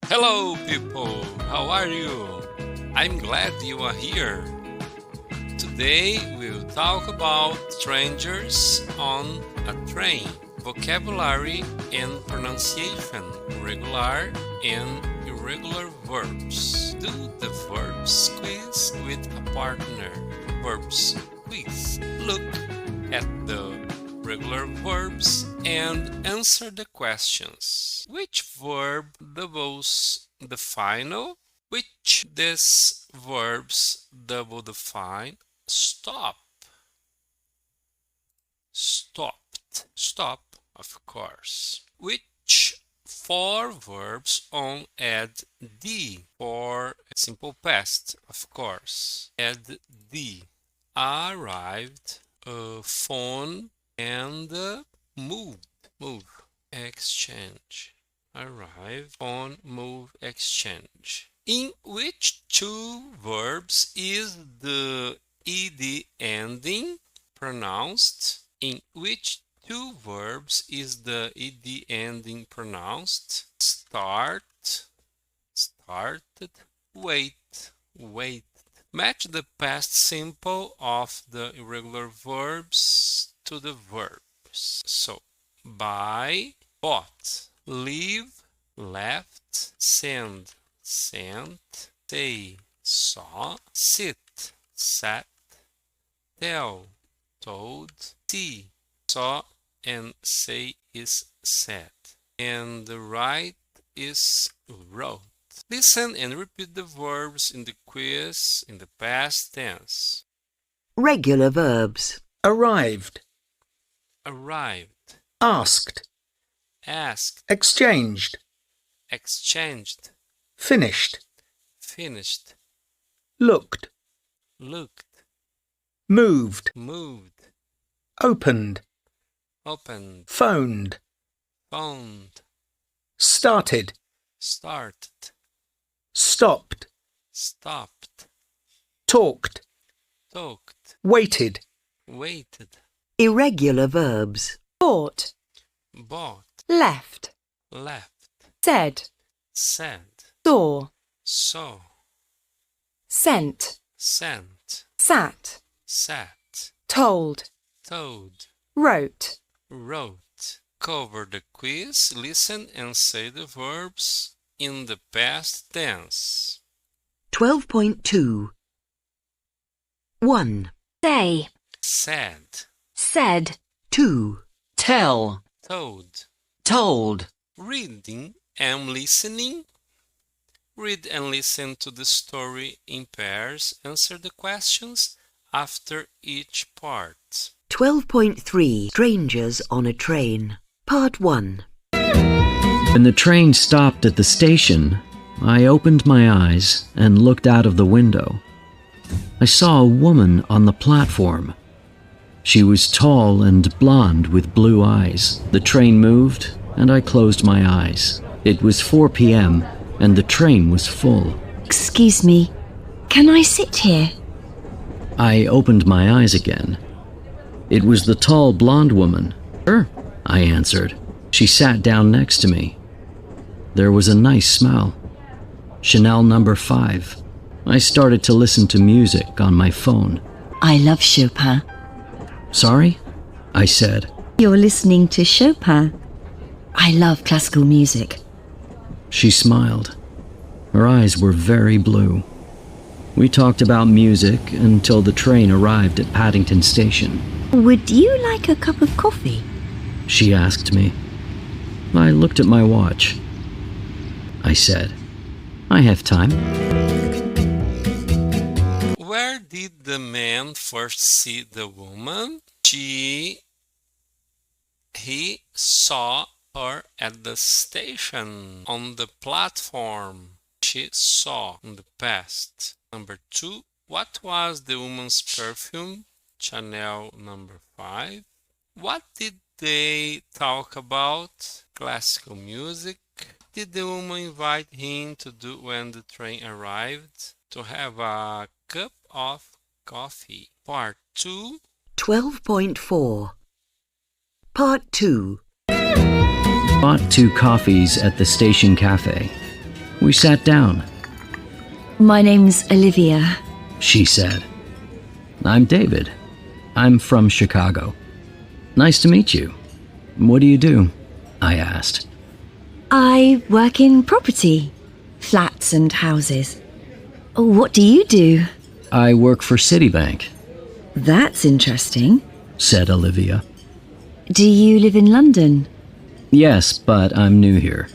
Hello, people! How are you? I'm glad you are here. Today we'll talk about strangers on a train, vocabulary and pronunciation, regular and irregular verbs. Do the verbs quiz with a partner. Verbs quiz. Look at the regular verbs and answer the questions. Which verb doubles the final? Which these verbs double the fine? Stop. Stopped. Stop, of course. Which four verbs on add D? For simple past, of course. Add D. Arrived, phone, and moved. Move. Exchange. Arrive, on, move, exchange. In which two verbs is the ed ending pronounced? In which two verbs is the ed ending pronounced? Start, started, wait, waited. Match the past simple of the irregular verbs to the verbs. So, buy, bought, leave, left, send, sent, say, saw, sit, sat, tell, told, see, saw, and say is said. And the right is wrote. Listen and repeat the verbs in the quiz in the past tense. Regular verbs. Arrived, Arrived, asked, asked, exchanged, exchanged, finished, finished, looked, looked, moved, moved, opened, opened, phoned, found, started, started, stopped, stopped, talked, talked, waited, waited, Irregular verbs. Bought, bought, left, left, said, said, saw, saw, sent, sent, sat, sat, told, told, wrote. wrote. Cover the quiz, listen and say the verbs in the past tense. 12.2 1, Say, Said, said, 2, Tell, told. told, Reading and listening. Read and listen to the story in pairs. Answer the questions after each part. 12.3 Strangers on a Train. Part 1. When the train stopped at the station, I opened my eyes and looked out of the window. I saw a woman on the platform. She was tall and blonde with blue eyes. The train moved, and I closed my eyes. It was 4 p.m., and the train was full. Excuse me, can I sit here? I opened my eyes again. It was the tall blonde woman. Sure, I answered. She sat down next to me. There was a nice smell. Chanel number 5. I started to listen to music on my phone. I love Chopin. Sorry? I said. You're listening to Chopin. I love classical music. She smiled. Her eyes were very blue. We talked about music until the train arrived at Paddington Station. Would you like a cup of coffee? She asked me. I looked at my watch. I said, I have time. Where did the man first see the woman? He saw her at the station, on the platform. She saw in the past. Number 2. What was the woman's perfume? Chanel number 5. What did they talk about? Classical music. Did the woman invite him to do when the train arrived? To have a cup of coffee. Part 2. 12.4 Part 2. Bought 2 coffees at the station cafe. We sat down. My name's Olivia. She said. I'm David. I'm from Chicago. Nice to meet you. What do you do? I asked. I work in property, flats and houses. What do you do? I work for Citibank, That's interesting. said Olivia. Do you live in London? Yes, but I'm new here.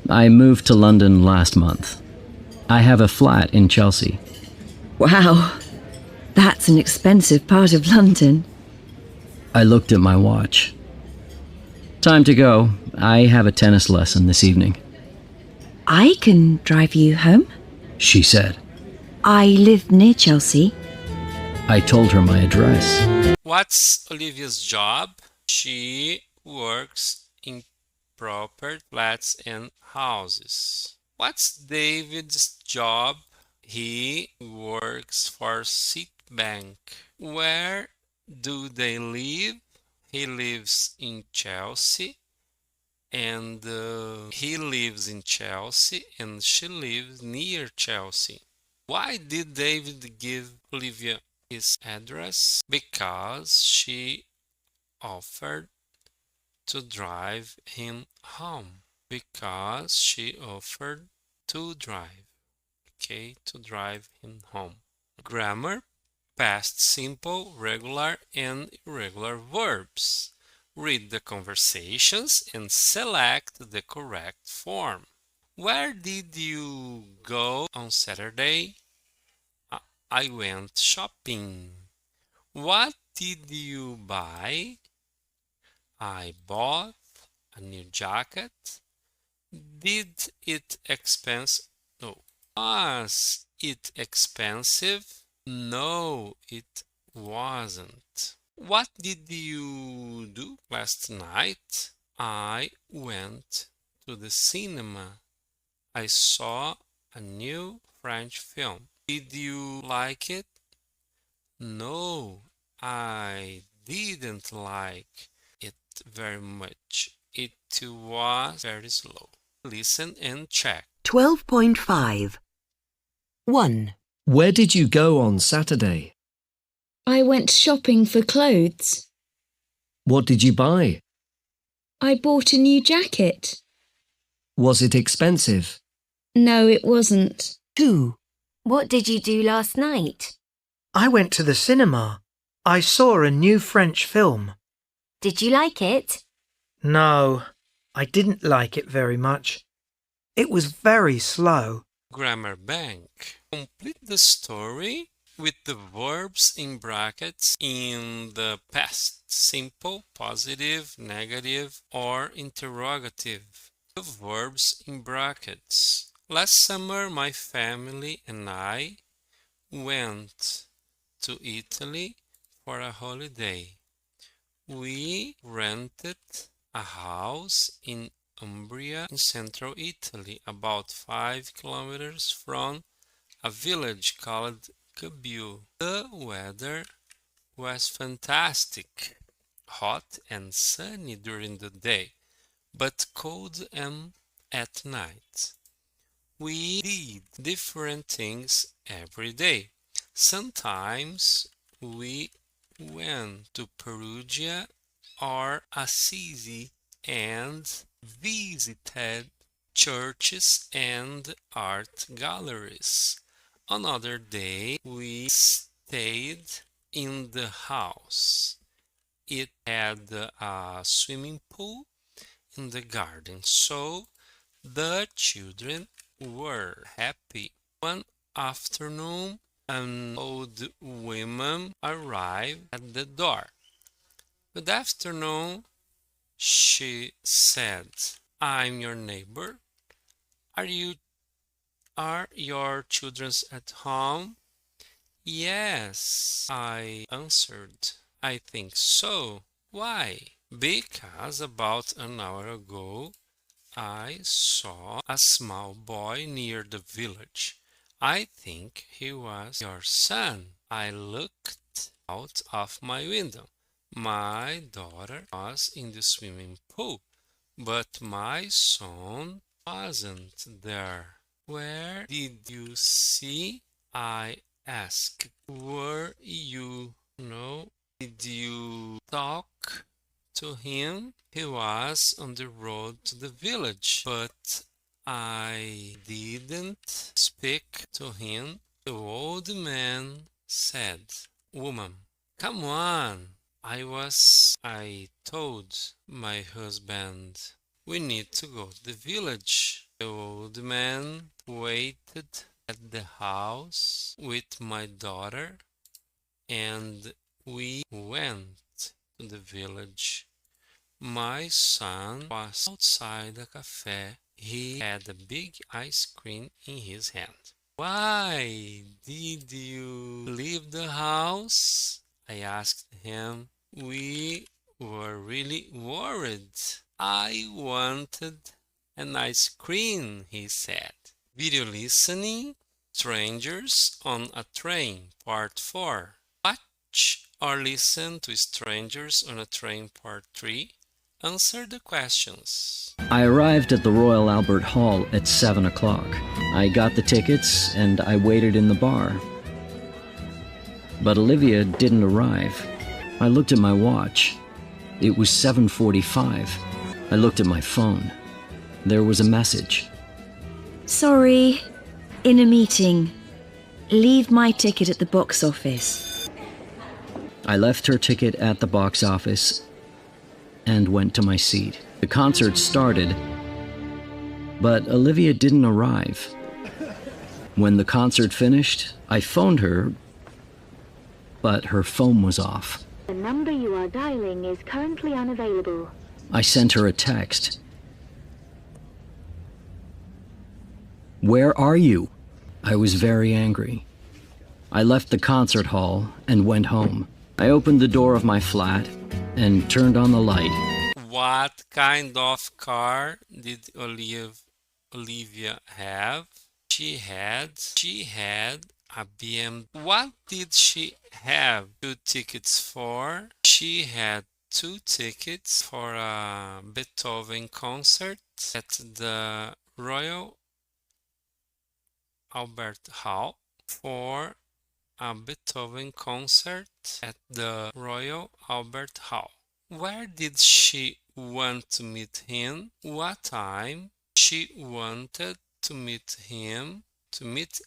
I moved to London last month. I have a flat in Chelsea. Wow, that's an expensive part of London. I looked at my watch. Time to go. I have a tennis lesson this evening, I can drive you home. she said. I live near Chelsea. I told her my address. What's Olivia's job? She works in proper flats and houses. What's David's job? He works for Citibank. Where do they live? He lives in Chelsea, and he lives in Chelsea, and she lives near Chelsea. Why did David give Olivia his address? Because she offered to drive him home. Because she offered to drive. Okay, to drive him home. Grammar: past simple, regular, and irregular verbs. Read the conversations and select the correct form. Where did you go on Saturday? I went shopping. What did you buy? I bought a new jacket. Did it expensive? No. Was it expensive? No, it wasn't. What did you do last night? I went to the cinema. I saw a new French film. Did you like it? No, I didn't like it very much. It was very slow. Listen and check. 12.5. 1. Where did you go on Saturday? I went shopping for clothes. What did you buy? I bought a new jacket. Was it expensive? No, it wasn't. 2. What did you do last night? I went to the cinema. I saw a new French film. Did you like it? No, I didn't like it very much. It was very slow. Grammar Bank. Complete the story with the verbs in brackets in the past simple, positive, negative, or interrogative. The verbs in brackets. Last summer, my family and I went to Italy for a holiday. We rented a house in Umbria in central Italy, about 5 kilometers from a village called Gostou. The weather was fantastic, hot and sunny during the day, but cold at night. We did different things every day. Sometimes we went to Perugia or Assisi and visited churches and art galleries. Another day we stayed in the house. It had a swimming pool in the garden, so the children were happy. One afternoon, an old woman arrived at the door. Good afternoon, she said. I'm your neighbor. Are your children at home? Yes, I answered. I think so. Why? Because about an hour ago, I saw a small boy near the village. I think he was your son. I looked out of my window. My daughter was in the swimming pool, but my son wasn't there. Where did you see? I asked. Were you? No. Did you talk to him? He was on the road to the village, but I didn't speak to him. The old man said. Woman, come on. I told my husband, we need to go to the village. The old man waited at the house with my daughter, and we went to the village. My son was outside the cafe. He had a big ice cream in his hand. Why did you leave the house? I asked him. We were really worried. I wanted an ice cream, he said. Video listening, Strangers on a Train, Part 4. Watch or listen to Strangers on a Train, Part 3. Answer the questions. I arrived at the Royal Albert Hall at 7 o'clock. I got the tickets and I waited in the bar. But Olivia didn't arrive. I looked at my watch. It was 7:45. I looked at my phone. There was a message. Sorry, in a meeting. Leave my ticket at the box office. I left her ticket at the box office and went to my seat. The concert started, but Olivia didn't arrive. When the concert finished, I phoned her, but her phone was off. The number you are dialing is currently unavailable. I sent her a text. Where are you? I was very angry. I left the concert hall and went home. I opened the door of my flat and turned on the light. What kind of car did Olivia have? She had a BMW. What did she have 2 tickets for? She had 2 tickets for a Beethoven concert at the Royal Albert Hall. For a Beethoven concert at the Royal Albert Hall. Where did she want to meet him? What time she wanted to meet him? To meet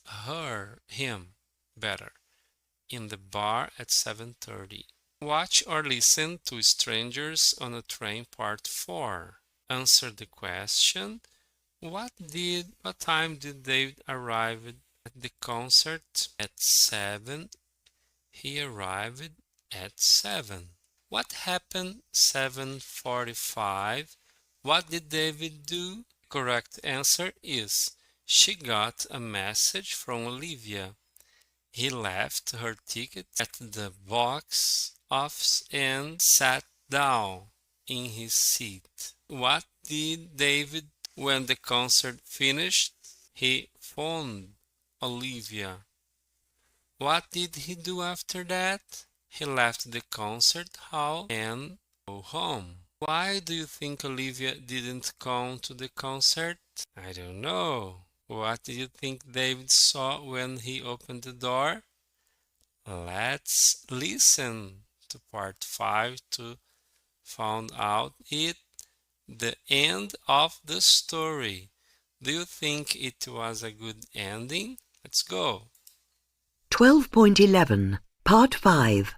him better, in the bar at 7:30. Watch or listen to Strangers on a Train, Part 4. Answer the question. What time did David arrive at the concert? At 7. He arrived at 7. What happened 7:45? What did David do? Correct answer is she got a message from Olivia. He left her ticket at the box office and sat down in his seat. What did David do when the concert finished? He phoned Olivia. What did he do after that? He left the concert hall and go home. Why do you think Olivia didn't come to the concert? I don't know. What do you think David saw when he opened the door? Let's listen to part 5 to find out the end of the story. Do you think it was a good ending? Let's go. 12.11, Part 5.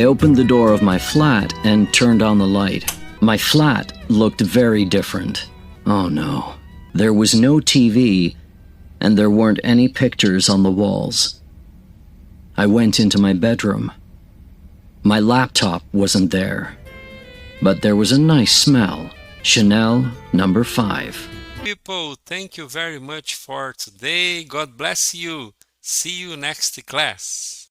I opened the door of my flat and turned on the light. My flat looked very different. Oh no. There was no TV, and there weren't any pictures on the walls. I went into my bedroom. My laptop wasn't there, but there was a nice smell. Chanel No. 5. People, thank you very much for today. God bless you. See you next class.